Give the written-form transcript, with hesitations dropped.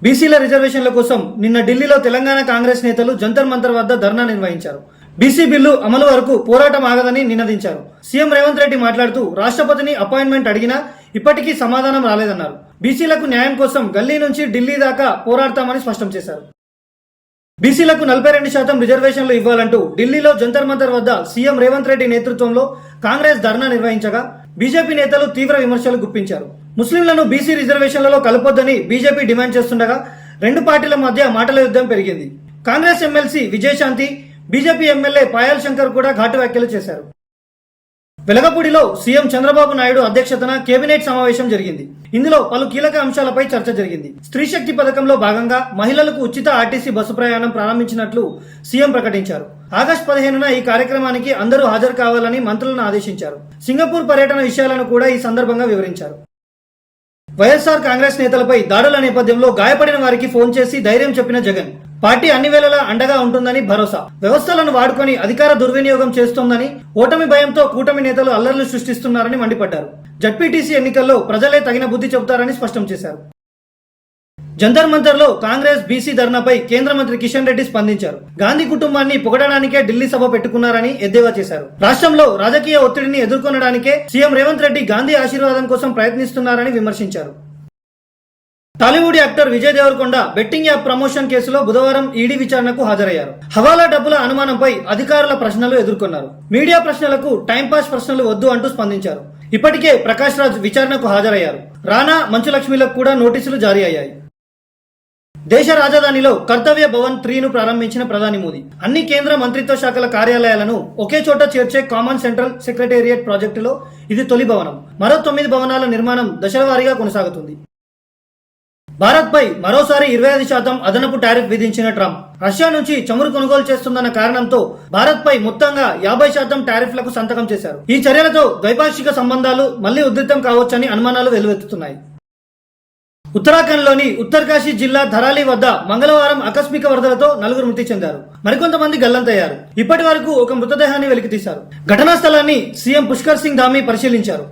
బీసీల రిజర్వేషన్ల కోసం నిన్న ఢిల్లీలో తెలంగాణ కాంగ్రెస్ నేతలు జంతర్ మంతర్ వద్ద ధర్నా నిర్వహించారు. బీసీ బిల్లు అమలు వరకు పోరాటం ఆగదని నినదించారు. సీఎం రేవంత్ రెడ్డి మాట్లాడుతూ రాష్ట్రపతిని అపాయింట్మెంట్ అడిగినా ఇప్పటికీ సమాధానం రాలేదన్నారు. బీసీలకు న్యాయం కోసం గల్లీ నుంచి ఢిల్లీ దాకా పోరాడతామని స్పష్టం చేశారు. బీసీలకు 42% రిజర్వేషన్లు ఇవ్వాలంటూ ఢిల్లీలో జంతర్ మంతర్ వద్ద సీఎం రేవంత్ రెడ్డి నేతృత్వంలో కాంగ్రెస్ ధర్నా నిర్వహించగా బీజేపీ నేతలు తీవ్ర విమర్శలు గుప్పించారు. ముస్లింలను బీసీ రిజర్వేషన్లలో కలపొద్దని బీజేపీ డిమాండ్ చేస్తుండగా రెండు పార్టీల మధ్య మాటల యుద్ధం పెరిగింది. Congress MLC Vijayashanti, BJP MLA Payal Shankar కూడా ఘాటు వ్యాఖ్యలు చేశారు. వెలగపూడిలో సీఎం చంద్రబాబు నాయుడు అధ్యక్షతన కేబినెట్ సమావేశం జరిగింది. ఇందులో పలు కీలక అంశాలపై చర్చ జరిగింది. స్త్రీ శక్తి పథకంలో భాగంగా మహిళలకు ఉచిత ఆర్టీసీ బస్సు ప్రయాణం ప్రారంభించినట్లు సీఎం ప్రకటించారు. ఆగస్టు 15న ఈ కార్యక్రమానికి అందరూ హాజరు కావాలని మంత్రులను ఆదేశించారు. సింగపూర్ పర్యటన విషయాలను కూడా ఈ సందర్భంగా వివరించారు. వైఎస్ఆర్ కాంగ్రెస్ నేతలపై దాడుల నేపథ్యంలో గాయపడిన వారికి ఫోన్ చేసి ధైర్యం చెప్పిన జగన్, పార్టీ అన్ని వేళలా అండగా ఉంటుందని భరోసా. వ్యవస్థలను వాడుకొని అధికార దుర్వినియోగం చేస్తోందని, ఓటమి భయంతో కూటమి నేతలు అల్లర్లు సృష్టిస్తున్నారని మండిపడ్డారు. జడ్పీటీసీ ఎన్నికల్లో ప్రజలే తగిన బుద్ధి చెబుతారని స్పష్టం చేశారు. జంతర్ మంతర్ లో కాంగ్రెస్ బీసీ ధర్నాపై కేంద్ర మంత్రి కిషన్ రెడ్డి స్పందించారు. గాంధీ కుటుంబాన్ని పొగడడానికే ఢిల్లీ సభ పెట్టుకున్నారని ఎద్దేవా చేశారు. రాష్ట్రంలో రాజకీయ ఒత్తిడిని ఎదుర్కొనడానికే సీఎం రేవంత్ రెడ్డి గాంధీ ఆశీర్వాదం కోసం ప్రయత్నిస్తున్నారని విమర్శించారు. Tollywood actor Vijay Deverakonda betting app promotion కేసులో బుధవారం ఈడీ విచారణకు హాజరయ్యారు. హవాలా డబ్బుల అనుమానంపై అధికారుల ప్రశ్నలు ఎదుర్కొన్నారు. మీడియా ప్రశ్నలకు టైంపాస్ ప్రశ్నలు వద్దు అంటూ స్పందించారు. ఇప్పటికే ప్రకాష్ రాజ్ విచారణకు హాజరయ్యారు. రానా, మంచు లక్ష్మిలకు కూడా నోటీసులు జారీ అయ్యాయి. దేశ రాజధానిలో కర్తవ్య భవన్ 3ను ప్రారంభించిన ప్రధాని మోదీ అన్ని కేంద్ర మంత్రిత్వ శాఖల కార్యాలయాలను ఒకే చోట చేర్చే కామన్ సెంట్రల్ సెక్రటేరియట్ ప్రాజెక్టులో ఇది తొలి భవనం. మరో 9 భవనాల నిర్మాణం దశల వారీగా కొనసాగుతుంది. భారత్పై మరోసారి 25% అదనపు టారిఫ్ విధించిన ట్రంప్, రష్యా నుంచి చమురు కొనుగోలు చేస్తుందన్న కారణంతో భారత్పై మొత్తంగా 50% టారిఫ్లకు సంతకం చేశారు. ఈ చర్యలతో ద్వైపాక్షిక సంబంధాలు మళ్లీ ఉధృతం కావచ్చని అనుమానాలు వెల్లువెత్తుతున్నాయి. ఉత్తరాఖండ్లోని ఉత్తరకాశీ జిల్లా ధరాలి వద్ద మంగళవారం ఆకస్మిక వరదలతో 4 మృతి చెందారు. మరికొంతమంది గల్లంతయ్యారు. ఇప్పటి వరకు ఒక మృతదేహాన్ని వెలికితీశారు. ఘటనా స్థలాన్ని సీఎం పుష్కర్ సింగ్ ధామీ పరిశీలించారు.